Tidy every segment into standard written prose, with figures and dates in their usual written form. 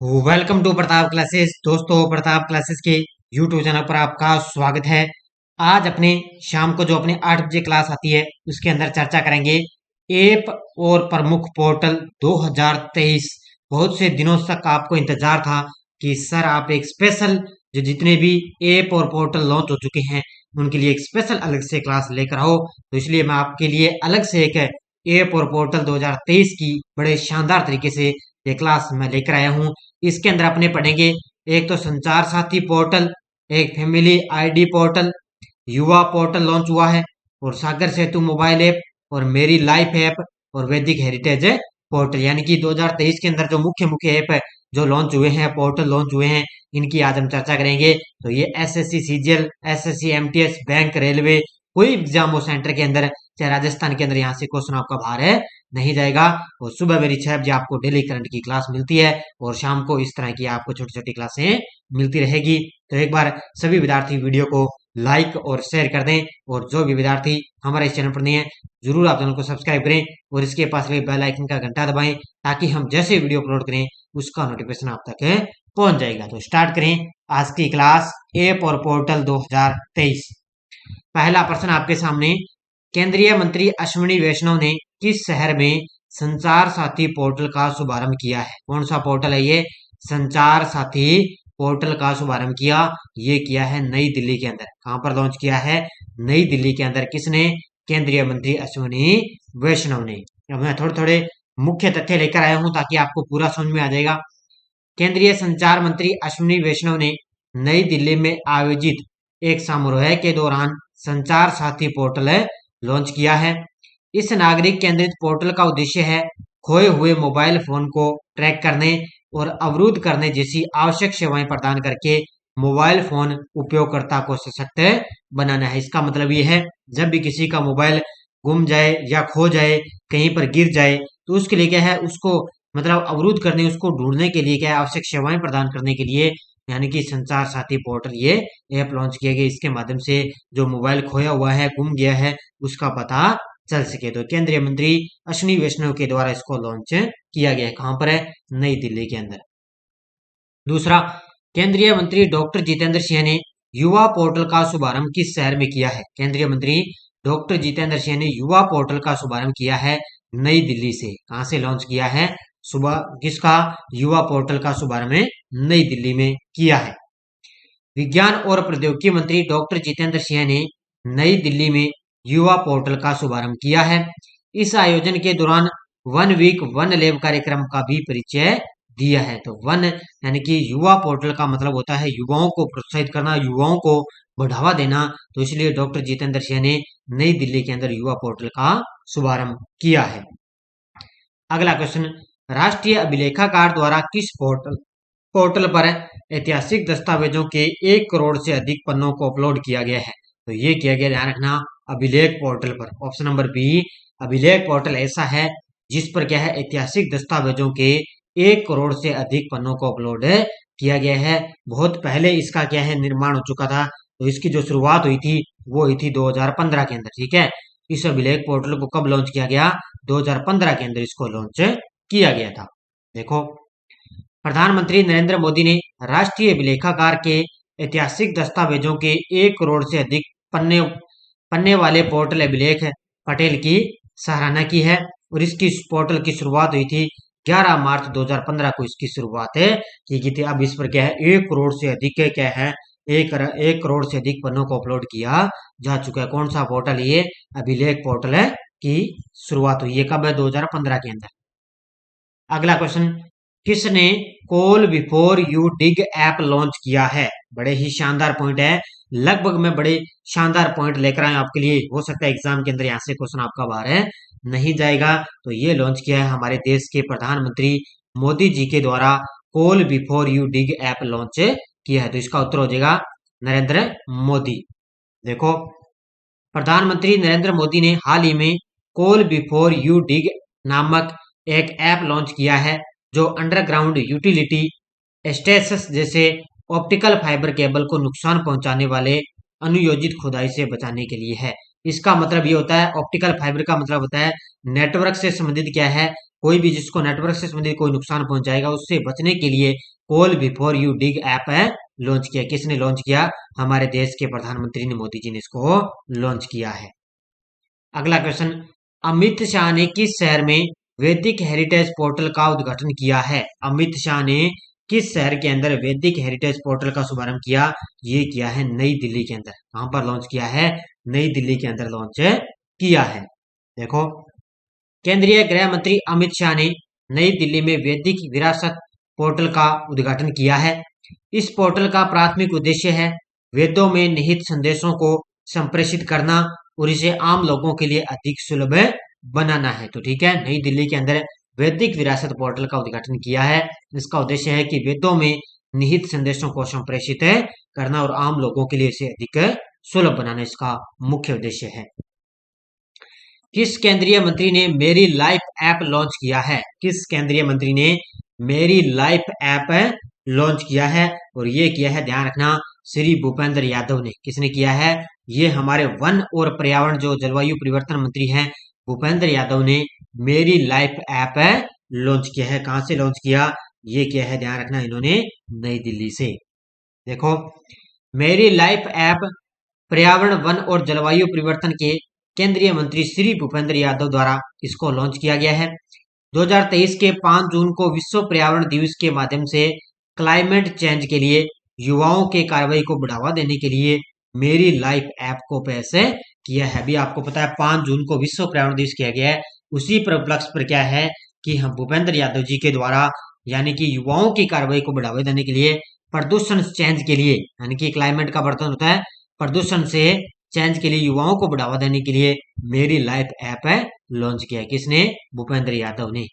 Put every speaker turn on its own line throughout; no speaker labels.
Welcome to Pratap classes. दोस्तों, Pratap classes के YouTube channel पर आपका स्वागत है। आज अपने शाम को जो अपने 8 बजे क्लास आती है उसके अंदर चर्चा करेंगे ऐप और प्रमुख पोर्टल 2023। बहुत से दिनों तक आपको इंतजार था कि सर आप एक स्पेशल जो जितने भी ऐप और पोर्टल लॉन्च हो चुके हैं उनके लिए एक स्पेशल अलग से क्लास लेकर आओ। तो इसलिए मैं आपके लिए अलग से एक ऐप और पोर्टल 2023 की बड़े शानदार तरीके से ये क्लास मैं लेकर आया हूँ। इसके अंदर अपने पढ़ेंगे एक तो संचार साथी पोर्टल, एक फैमिली आईडी पोर्टल, युवा पोर्टल लॉन्च हुआ है, और सागर सेतु मोबाइल ऐप, और मेरी लाइफ ऐप, और वैदिक हेरिटेज पोर्टल। यानी कि 2023 के अंदर जो मुख्य मुख्य ऐप है जो लॉन्च हुए हैं, पोर्टल लॉन्च हुए हैं, इनकी आज हम चर्चा करेंगे। तो ये SSC CGL, SSC MTS, bank, railway, कोई एग्जाम हो सेंटर के अंदर, चाहे राजस्थान के अंदर, यहाँ से क्वेश्चन आपका बाहर है नहीं जाएगा। और सुबह मेरी 6 बजे आपको डेली करंट की क्लास मिलती है, और शाम को इस तरह की आपको छोटी छोटी क्लासें मिलती रहेगी। तो एक बार सभी विद्यार्थी वीडियो को लाइक और शेयर कर दें, और जो भी विद्यार्थी हमारे इस चैनल पर नहीं है जरूर आप चैनल को सब्सक्राइब करें और इसके पास लगे बेल आइकन का घंटा दबाएं, ताकि हम जैसे वीडियो अपलोड करें उसका नोटिफिकेशन आप तक पहुंच जाएगा। तो स्टार्ट करें आज की क्लास ऐप और पोर्टल 2023। पहला प्रश्न आपके सामने, केंद्रीय मंत्री अश्विनी वैष्णव ने किस शहर में संचार साथी पोर्टल का शुभारंभ किया है? कौन सा पोर्टल है ये? संचार साथी पोर्टल का शुभारंभ किया है नई दिल्ली के अंदर। कहां पर लॉन्च किया है? नई दिल्ली के अंदर। किसने? केंद्रीय मंत्री अश्विनी वैष्णव ने। अब मैं थोड़े थोड़े मुख्य तथ्य लेकर आया हूं ताकि आपको पूरा समझ में आ जाएगा। केंद्रीय संचार मंत्री अश्विनी वैष्णव ने नई दिल्ली में आयोजित एक समारोह के दौरान संचार साथी पोर्टल लॉन्च किया है। इस नागरिक केंद्रित पोर्टल का उद्देश्य है खोए हुए मोबाइल फोन को ट्रैक करने और अवरुद्ध करने जैसी आवश्यक सेवाएं प्रदान करके मोबाइल फोन उपयोगकर्ता को सशक्त बनाना है। इसका मतलब ये है, जब भी किसी का मोबाइल गुम जाए या खो जाए, कहीं पर गिर जाए, तो उसके लिए क्या है, उसको मतलब अवरुद्ध करने, उसको ढूंढने के लिए क्या है, आवश्यक सेवाएं प्रदान करने के लिए, यानी कि संचार साथी पोर्टल ये ऐप लॉन्च किया गया। इसके माध्यम से जो मोबाइल खोया हुआ है, गुम गया है, उसका पता चल सके। तो केंद्रीय मंत्री अश्विनी वैष्णव के द्वारा इसको लॉन्च किया गया है। कहां पर है? नई दिल्ली के अंदर। दूसरा, केंद्रीय मंत्री डॉक्टर जितेंद्र सिंह ने युवा पोर्टल का शुभारंभ किस शहर में किया है? केंद्रीय मंत्री डॉक्टर जितेंद्र सिंह ने युवा पोर्टल का शुभारंभ किया है नई दिल्ली से। कहां से लॉन्च किया है? सुबह किसका? युवा पोर्टल का शुभारंभ नई दिल्ली में किया है। विज्ञान और प्रौद्योगिकी मंत्री डॉक्टर जितेंद्र सिंह ने नई दिल्ली में युवा पोर्टल का शुभारंभ किया है। इस आयोजन के दौरान वन वीक वन लैब कार्यक्रम का भी परिचय दिया है। तो वन यानी कि युवा पोर्टल का मतलब होता है युवाओं को प्रोत्साहित करना, युवाओं को बढ़ावा देना। तो इसलिए डॉक्टर जितेंद्र सिंह ने नई दिल्ली के अंदर युवा पोर्टल का शुभारंभ किया है। अगला क्वेश्चन, राष्ट्रीय अभिलेखागार द्वारा किस पोर्टल पोर्टल पर ऐतिहासिक दस्तावेजों के 1 करोड़ से अधिक पन्नों को अपलोड किया गया है? तो ये किया गया, ध्यान रखना, अभिलेख पोर्टल पर। ऑप्शन नंबर बी, अभिलेख पोर्टल ऐसा है जिस पर क्या है, ऐतिहासिक दस्तावेजों के 1 करोड़ से अधिक पन्नों को अपलोड किया गया है। बहुत पहले इसका क्या है, निर्माण हो चुका था। तो इसकी जो शुरुआत हुई थी वो हुई थी 2015 के अंदर। ठीक है, इस अभिलेख पोर्टल को कब लॉन्च किया गया? 2015 के अंदर इसको लॉन्च किया गया था। देखो, प्रधानमंत्री नरेंद्र मोदी ने राष्ट्रीय अभिलेखागार के ऐतिहासिक दस्तावेजों के 1 करोड़ से अधिक पन्ने पन्ने वाले पोर्टल अभिलेख पटेल की सराहना की है। और इसकी पोर्टल की शुरुआत हुई थी 11 मार्च 2015 को इसकी शुरुआत की गई थी। अब इस पर क्या है, 1 करोड़ से अधिक क्या है, 1 करोड़ से अधिक पन्नों को अपलोड किया जा चुका है। कौन सा पोर्टल? ये अभिलेख पोर्टल है की शुरुआत हुई है। कब है? 2015 के अंदर। अगला क्वेश्चन, किसने call before you dig app launch किया है? बड़े ही शानदार पॉइंट है, लगभग मैं बड़े शानदार पॉइंट लेकर आया आपके लिए। हो सकता है एग्जाम के अंदर यहाँ से क्वेश्चन आपका बाहर है नहीं जाएगा। तो ये लॉन्च किया है हमारे देश के प्रधानमंत्री मोदी जी के द्वारा, call before you dig app launch किया है। तो इसका उत्तर हो जाएगा नरेंद्र मोदी। देखो, प्रधानमंत्री नरेंद्र मोदी ने हाल ही में कॉल बिफोर यू डिग नामक एक ऐप लॉन्च किया है जो अंडरग्राउंड यूटिलिटी स्टेशंस जैसे ऑप्टिकल फाइबर केबल को नुकसान पहुंचाने वाले अनुयोजित खुदाई से बचाने के लिए है। इसका मतलब ये होता है, ऑप्टिकल फाइबर का मतलब होता है नेटवर्क से संबंधित क्या है, कोई भी जिसको नेटवर्क से संबंधित कोई नुकसान पहुंच जाएगा उससे बचने के लिए call before you dig app launch किया। किसने लॉन्च किया? हमारे देश के प्रधानमंत्री ने, मोदी जी ने इसको लॉन्च किया है। अगला क्वेश्चन, अमित शाह ने किस शहर में वैदिक हेरिटेज पोर्टल का उद्घाटन किया है? अमित शाह ने किस शहर के अंदर वैदिक हेरिटेज पोर्टल का शुभारंभ किया? ये किया है नई दिल्ली के अंदर। कहां पर लॉन्च किया है? नई दिल्ली के अंदर लॉन्च किया है। देखो, केंद्रीय गृह मंत्री अमित शाह ने नई दिल्ली में वैदिक विरासत पोर्टल का उद्घाटन किया है। इस पोर्टल का प्राथमिक उद्देश्य है वेदों में निहित संदेशों को संप्रेषित करना और इसे आम लोगों के लिए अधिक सुलभ बनाना है। तो ठीक है, नई दिल्ली के अंदर वैदिक विरासत पोर्टल का उद्घाटन किया है। इसका उद्देश्य है कि वेदों में निहित संदेशों को संप्रेषित करना और आम लोगों के लिए इसे अधिक सुलभ बनाना इसका मुख्य उद्देश्य है। किस केंद्रीय मंत्री ने मेरी लाइफ ऐप लॉन्च किया है? किस केंद्रीय मंत्री ने मेरी लाइफ ऐप लॉन्च किया है? और ये किया है, ध्यान रखना, श्री भूपेंद्र यादव ने। किसने किया है? ये हमारे वन और पर्यावरण जो जलवायु परिवर्तन मंत्री हैं भूपेंद्र यादव ने मेरी लाइफ ऐप लॉन्च किया है। कहां से लॉन्च किया? ये किया है, ध्यान रखना, इन्होंने नई दिल्ली से। देखो, मेरी लाइफ ऐप पर्यावरण, वन और जलवायु परिवर्तन के केंद्रीय मंत्री श्री भूपेंद्र यादव द्वारा इसको लॉन्च किया गया है। 2023 के 5 जून को विश्व पर्यावरण दिवस के माध्यम से क्लाइमेट चेंज के लिए युवाओं के कार्रवाई को बढ़ावा देने के लिए मेरी लाइफ ऐप को पेश किया है। अभी आपको पता है 5 जून को विश्व पर्यावरण दिवस किया गया है। उसी पर उपलक्ष्य पर क्या है कि हम भूपेंद्र यादव जी के द्वारा यानी कि युवाओं की कार्रवाई को बढ़ावा देने के लिए, प्रदूषण चेंज के लिए, यानी कि क्लाइमेट का वर्तन होता है, प्रदूषण से चेंज के लिए युवाओं को बढ़ावा देने के लिए मेरी लाइफ ऐप लॉन्च किया। किसने? भूपेंद्र यादव ने।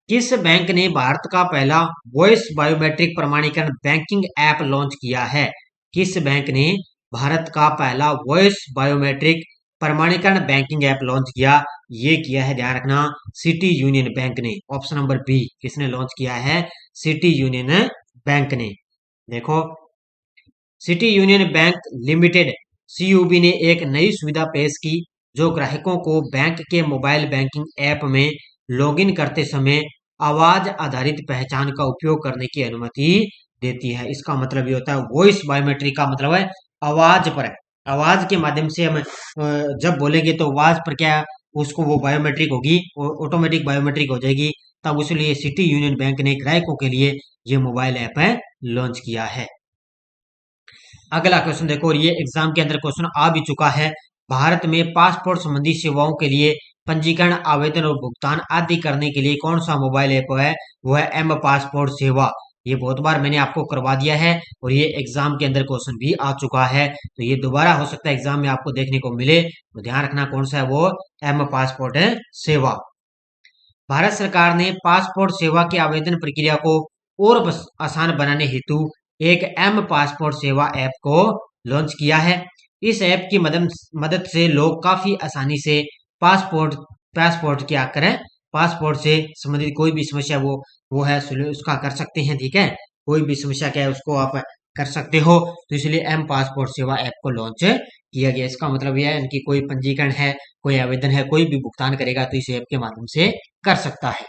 किस बैंक ने भारत का पहला वॉइस बायोमेट्रिक प्रमाणीकरण बैंकिंग ऐप लॉन्च किया है? किस बैंक ने भारत का पहला वॉइस बायोमेट्रिक प्रमाणीकरण बैंकिंग ऐप लॉन्च किया? ये किया है, ध्यान रखना, सिटी यूनियन बैंक ने। Option number B. किसने लॉन्च किया है? सिटी यूनियन बैंक ने। देखो, City Union Bank Limited CUB ने एक नई सुविधा पेश की जो ग्राहकों को बैंक के मोबाइल बैंकिंग ऐप में लॉगिन करते समय आवाज आधारित पहचान का उपयोग करने की अनुमति देती है। इसका मतलब ये होता है, वॉइस बायोमेट्रिक का मतलब है आवाज पर है। आवाज के माध्यम से हम जब बोलेंगे तो आवाज पर क्या उसको वो बायोमेट्रिक होगी, ऑटोमेटिक बायोमेट्रिक हो जाएगी। तब उसलिए सिटी यूनियन बैंक ने ग्राहकों के लिए ये मोबाइल ऐप लॉन्च किया है। अगला क्वेश्चन देखो, और ये एग्जाम के अंदर क्वेश्चन आ भी चुका है। भारत में पासपोर्ट संबंधी सेवाओं के लिए पंजीकरण, आवेदन और भुगतान आदि करने के लिए कौन सा मोबाइल ऐप है? वो है एम पासपोर्ट सेवा। ये बहुत बार मैंने आपको करवा दिया है और ये एग्जाम के अंदर क्वेश्चन भी आ चुका है, तो ये दोबारा हो सकता है एग्जाम में आपको देखने को मिले, तो ध्यान रखना कौन सा है वो, एम पासपोर्ट सेवा। भारत सरकार ने पासपोर्ट सेवा की आवेदन प्रक्रिया को और आसान बनाने हेतु एक एम पासपोर्ट सेवा ऐप को लॉन्च किया है। इस ऐप की मदद से लोग काफी आसानी से पासपोर्ट क्या करें, पासपोर्ट से संबंधित कोई भी समस्या वो है उसका कर सकते हैं। ठीक है, कोई भी समस्या क्या है उसको आप कर सकते हो, तो इसलिए एम पासपोर्ट सेवा ऐप को लॉन्च किया गया। इसका मतलब यह है कि कोई पंजीकरण है, कोई आवेदन है, कोई भी भुगतान करेगा तो इस ऐप के माध्यम से कर सकता है।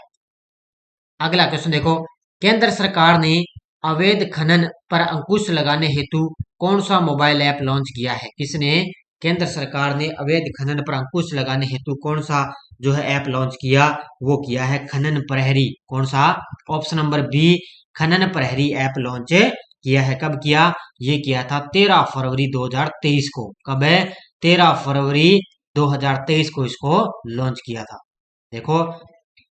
अगला क्वेश्चन देखो, केंद्र सरकार ने अवैध खनन पर अंकुश लगाने हेतु कौन सा मोबाइल ऐप लॉन्च किया है? किसने? केंद्र सरकार ने अवैध खनन पर अंकुश लगाने हेतु कौन सा जो है ऐप लॉन्च किया? वो किया है खनन प्रहरी। कौन सा? ऑप्शन नंबर बी, खनन प्रहरी ऐप लॉन्च किया है। कब किया? ये किया था 13 फरवरी 2023 को। कब है? 13 फरवरी 2023 को इसको लॉन्च किया था। देखो,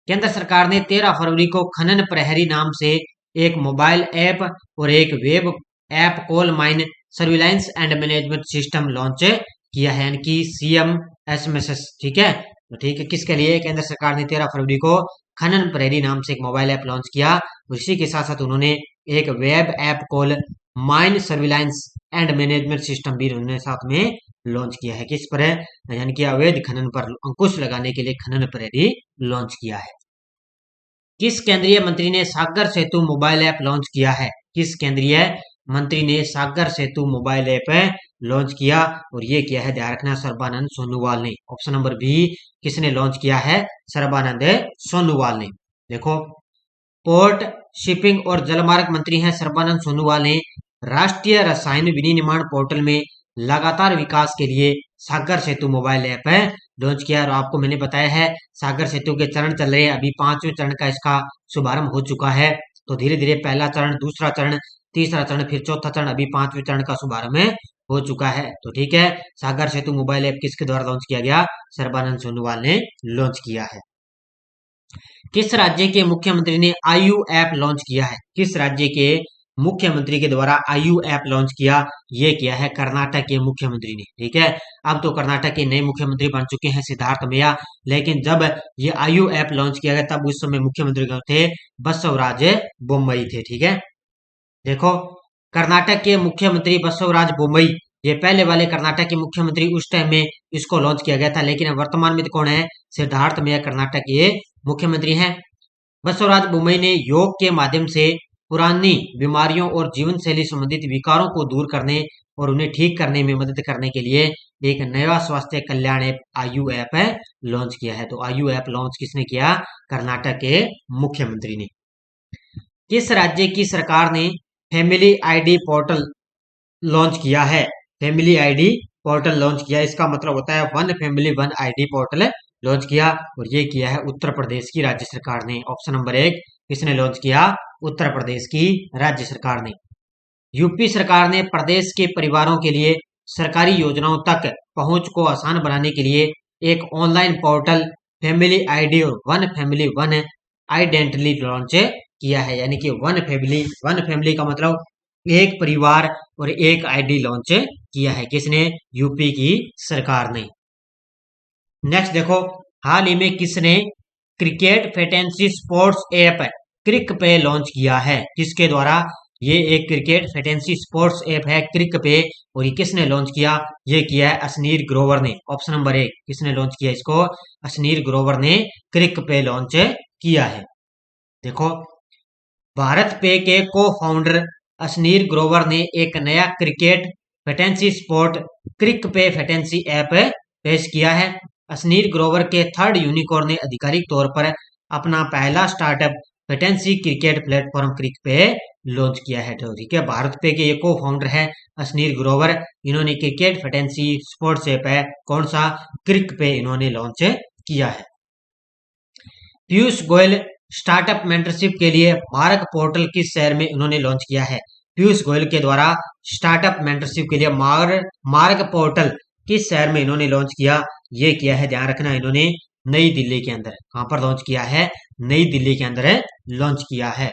केंद्र सरकार ने 13 फरवरी को खनन प्रहरी नाम से एक मोबाइल ऐप और एक web app coal mine surveillance and management system launch किया है, यानी कि CMSMS। ठीक है, तो ठीक है, किसके लिए? केंद्र सरकार ने 13 फरवरी को खनन प्रहरी नाम से एक मोबाइल ऐप लॉन्च किया और इसी के साथ साथ उन्होंने एक web app coal mine surveillance and management system भी उन्होंने साथ में लॉन्च किया है। किस पर है? यानी कि अवैध खनन पर अंकुश लगाने के लिए खनन प्रहरी लॉन्च किया है। किस केंद्रीय मंत्री ने सागर सेतु मोबाइल ऐप लॉन्च किया है? किस केंद्रीय मंत्री ने सागर सेतु मोबाइल ऐप लॉन्च किया, और ये किया है, ध्यान रखना, सर्बानंद सोनोवाल ने। ऑप्शन नंबर बी, किसने लॉन्च किया है? सर्बानंद सोनोवाल ने। देखो, पोर्ट, शिपिंग और जलमार्ग मंत्री हैं सर्बानंद सोनोवाल ने राष्ट्रीय रसायन विनिर्माण पोर्टल में लगातार विकास के लिए सागर सेतु मोबाइल ऐप है लॉन्च किया। और आपको मैंने बताया है, सागर सेतु के चरण चल रहे हैं, अभी 5वें चरण का इसका शुभारंभ हो चुका है। तो धीरे धीरे पहला चरण, दूसरा चरण, तीसरा चरण, फिर चौथा चरण, अभी 5वें चरण का शुभारंभ हो चुका है। तो ठीक है, सागर सेतु मोबाइल ऐप किसके द्वारा लॉन्च किया गया? सर्बानंद सोनोवाल ने लॉन्च किया है। किस राज्य के मुख्यमंत्री ने आयु ऐप लॉन्च किया है? किस राज्य के मुख्यमंत्री के द्वारा आयु ऐप लॉन्च किया? ये किया है कर्नाटक के मुख्यमंत्री ने। ठीक है, अब तो कर्नाटक के नए मुख्यमंत्री बन चुके हैं सिद्धार्थ मैया, लेकिन जब ये आयु ऐप लॉन्च किया गया तब उस समय मुख्यमंत्री कौन थे? बसवराज बोम्मई थे। ठीक है, देखो, कर्नाटक के मुख्यमंत्री बसवराज बोम्मई, ये पहले वाले कर्नाटक के मुख्यमंत्री उस टाइम में इसको लॉन्च किया गया था, लेकिन अब वर्तमान में कौन है? सिद्धार्थ मैया कर्नाटक के मुख्यमंत्री हैं। बसवराज बोम्मई ने योग के माध्यम से पुरानी बीमारियों और जीवन शैली संबंधित विकारों को दूर करने और उन्हें ठीक करने में मदद करने के लिए एक नया स्वास्थ्य कल्याण ऐप आयु ऐप लॉन्च किया है। तो आयु ऐप लॉन्च किसने किया? कर्नाटक के मुख्यमंत्री ने। किस राज्य की सरकार ने फैमिली आईडी पोर्टल लॉन्च किया है? फैमिली आईडी पोर्टल लॉन्च किया, इसका मतलब होता है one family one ID portal launch किया, और ये किया है उत्तर प्रदेश की राज्य सरकार ने। ऑप्शन नंबर 1, किसने लॉन्च किया? उत्तर प्रदेश की राज्य सरकार ने। यूपी सरकार ने प्रदेश के परिवारों के लिए सरकारी योजनाओं तक पहुंच को आसान बनाने के लिए एक ऑनलाइन पोर्टल फैमिली आईडी और one family one identity launch किया है। यानी कि वन फैमिली का मतलब एक परिवार और एक आईडी लॉन्च किया है। किसने? यूपी की सरकार ने। नेक्स्ट देखो, हाल ही में किसने क्रिकेट फैंटेसी स्पोर्ट्स ऐप क्रिक पे लॉन्च किया है? किसके द्वारा? ये एक क्रिकेट फैंटेसी स्पोर्ट्स ऐप है क्रिक पे, और ये किसने लॉन्च किया? ये किया है अश्नीर ग्रोवर ने। ऑप्शन नंबर 1, किसने लॉन्च किया इसको? अश्नीर ग्रोवर ने क्रिक पे लॉन्च किया है। देखो, भारत पे के को फाउंडर अश्नीर ग्रोवर ने एक नया क्रिकेट फैंटेसी स्पोर्ट क्रिक पे फैंटेसी ऐप पेश किया है। अश्नीर ग्रोवर के थर्ड यूनिकॉर्न ने आधिकारिक तौर पर अपना पहला स्टार्टअप फैंटेसी क्रिकेट प्लेटफॉर्म क्रिक पे लॉन्च किया है। तो ठीक है, भारत पे के ये को फाउंडर है अश्नीर ग्रोवर, इन्होंने क्रिकेट फैंटेसी स्पोर्ट्स ऐप है कौन सा? क्रिक पे इन्होंने लॉन्च किया है। पीयूष गोयल स्टार्टअप मेंटरशिप के लिए मार्ग पोर्टल किस शहर में इन्होंने लॉन्च किया है? पीयूष गोयल के द्वारा स्टार्टअप मेंटरशिप के लिए मार्ग पोर्टल किस शहर में इन्होंने लॉन्च किया? ये किया है, ध्यान रखना, इन्होंने नई दिल्ली के अंदर। कहां पर लॉन्च किया है? नई दिल्ली के अंदर लॉन्च किया है।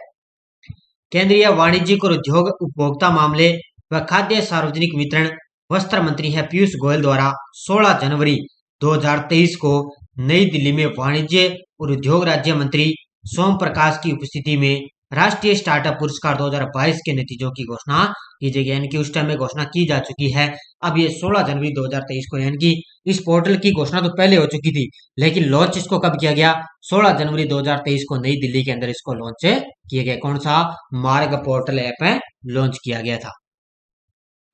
केंद्रीय वाणिज्यिक और उद्योग, उपभोक्ता मामले व खाद्य सार्वजनिक वितरण वस्त्र मंत्री है पीयूष गोयल द्वारा 16 जनवरी 2023 को नई दिल्ली में वाणिज्य और उद्योग राज्य मंत्री सोम प्रकाश की उपस्थिति में राष्ट्रीय स्टार्टअप पुरस्कार 2022 के नतीजों की घोषणा की जाएगी। यानी कि उस टाइम में घोषणा की जा चुकी है। अब ये 16 जनवरी 2023 को, यानी कि इस पोर्टल की घोषणा तो पहले हो चुकी थी, लेकिन लॉन्च इसको कब किया गया? 16 जनवरी 2023 को नई दिल्ली के अंदर इसको लॉन्च किया गया। कौन सा? मार्ग पोर्टल ऐप लॉन्च किया गया था।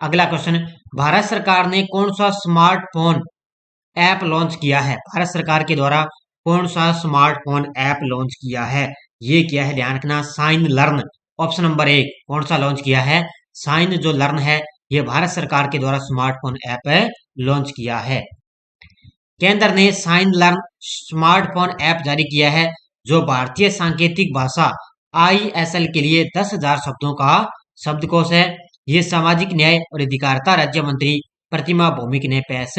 अगला क्वेश्चन, भारत सरकार ने कौन सा स्मार्टफोन ऐप लॉन्च किया है? भारत सरकार के द्वारा कौन सा स्मार्टफोन ऐप लॉन्च किया है? ये किया है, ध्यान रखना, साइन लर्न। ऑप्शन नंबर 1, कौन सा लॉन्च किया है? साइन जो लर्न है, ये भारत सरकार के द्वारा स्मार्टफोन ऐप लॉन्च किया है। केंद्र ने साइन लर्न स्मार्टफोन ऐप जारी किया है, जो भारतीय सांकेतिक भाषा ISL के लिए 10,000 शब्दों का शब्दकोश है। ये सामाजिक न्याय और अधिकारिता राज्य मंत्री प्रतिमा भौमिक ने पेश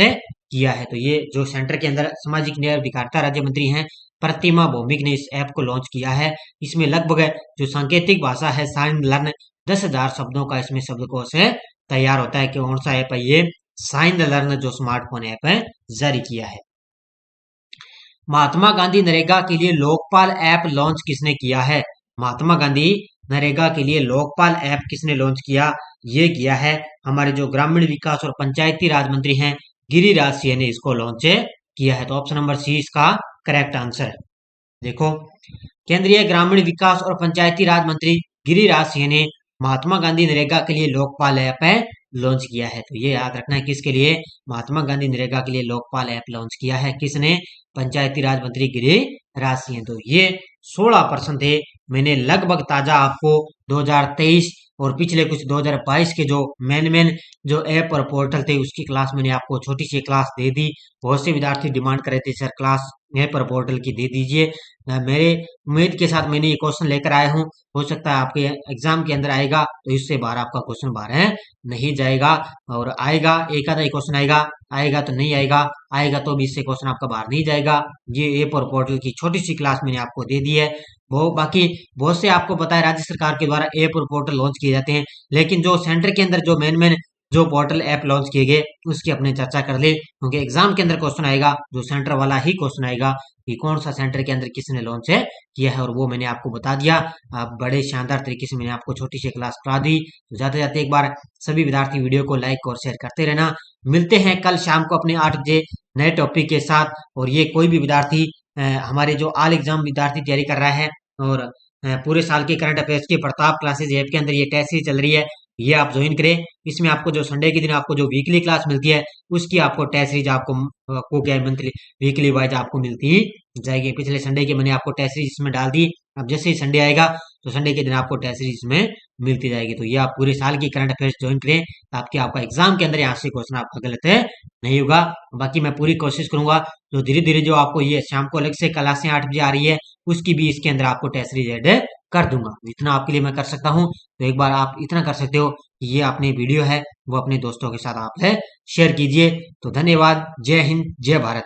किया है। तो ये जो सेंटर के अंदर सामाजिक न्याय और अधिकारिता राज्य मंत्री हैं प्रतिमा भौमिक ने इस ऐप को लॉन्च किया है। इसमें लगभग जो सांकेतिक भाषा है साइन लर्न 10,000 शब्दों का इसमें शब्दकोश तैयार होता है। कि कौन सा ऐप है? ये साइन लर्न जो स्मार्टफोन ऐप है जारी किया है। महात्मा गांधी नरेगा के लिए लोकपाल ऐप लॉन्च किसने किया है? महात्मा गांधी नरेगा के लिए लोकपाल ऐप किसने लॉन्च किया? ये किया है हमारे जो ग्रामीण विकास और पंचायती राज मंत्री हैं गिरिराज सिंह ने इसको लॉन्च किया है। तो ऑप्शन नंबर सी इसका करेक्ट आंसर है। देखो, केंद्रीय ग्रामीण विकास और पंचायती राज मंत्री गिरिराज सिंह ने महात्मा गांधी नरेगा के लिए लोकपाल ऐप लॉन्च किया है। तो ये याद रखना है किसके लिए, महात्मा गांधी नरेगा के लिए लोकपाल ऐप लॉन्च किया है। किसने, पंचायती राज मंत्री गिरिराज सिंह। तो ये 16% थे। मैंने लगभग ताजा आपको 2023 और पिछले कुछ 2022 के जो मेन जो ऐप और पोर्टल थे उसकी क्लास मैंने आपको छोटी सी क्लास दे दी। बहुत से विद्यार्थी डिमांड कर रहे थे सर क्लास ऐप और पोर्टल की दे दीजिए। मेरे उम्मीद के साथ मैंने ये क्वेश्चन लेकर आया हूँ। हो सकता है आपके एग्जाम के अंदर आएगा तो इससे बाहर आपका क्वेश्चन बाहर है नहीं जाएगा, और आएगा एक आधा ही क्वेश्चन आएगा, आएगा तो नहीं आएगा, आएगा तो भी इससे क्वेश्चन आपका बाहर नहीं जाएगा। ये ऐप और पोर्टल की छोटी सी क्लास मैंने आपको दे दी है। वो बाकी बहुत से आपको पता है राज्य सरकार के द्वारा ऐप और पोर्टल लॉन्च किए जाते हैं, लेकिन जो सेंटर के अंदर जो मेन जो पोर्टल ऐप लॉन्च किए गए उसकी अपने चर्चा कर ले, क्योंकि एग्जाम के अंदर क्वेश्चन आएगा जो सेंटर वाला ही क्वेश्चन आएगा कि कौन सा सेंटर के अंदर किसने लॉन्च है किया है, और वो मैंने आपको बता दिया। आप बड़े शानदार तरीके से मैंने आपको छोटी सी क्लास पढ़ा दी। तो जाते जाते एक बार सभी विद्यार्थी वीडियो को लाइक और शेयर करते रहना। मिलते हैं कल शाम को अपने 8 बजे नए टॉपिक के साथ। और ये कोई भी विद्यार्थी हमारे जो ऑल एग्जाम विद्यार्थी तैयारी कर रहा है और पूरे साल के करंट अफेयर्स की प्रताप क्लासेज ऐप के अंदर ये टेस्ट सीरीज चल रही है, ये आप ज्वाइन करें। इसमें आपको जो संडे के दिन आपको जो वीकली क्लास मिलती है उसकी आपको टेस्ट सीरीज आपको क्या मंथली वीकली वाइज आपको मिलती ही जाएगी। पिछले संडे की मैंने आपको टेस्ट सीरीज इसमें डाल दी। अब जैसे ही संडे आएगा तो संडे के दिन आपको टेस्ट सीरीज इसमें मिलती जाएगी। तो ये आप पूरे साल की करंट अफेयर्स ज्वाइन करें ताकि आपका एग्जाम के अंदर यहाँ से क्वेश्चन आपका गलत है नहीं होगा। बाकी मैं पूरी कोशिश करूंगा जो धीरे धीरे जो आपको ये शाम को अलग से क्लासें 8 बजे आ रही है उसकी भी इसके अंदर आपको टेस्ट सीरीज ऐड कर दूंगा। इतना आपके लिए मैं कर सकता हूँ। तो एक बार आप इतना कर सकते हो कि ये अपनी वीडियो है वो अपने दोस्तों के साथ आप है शेयर कीजिए। तो धन्यवाद। जय हिंद, जय भारत।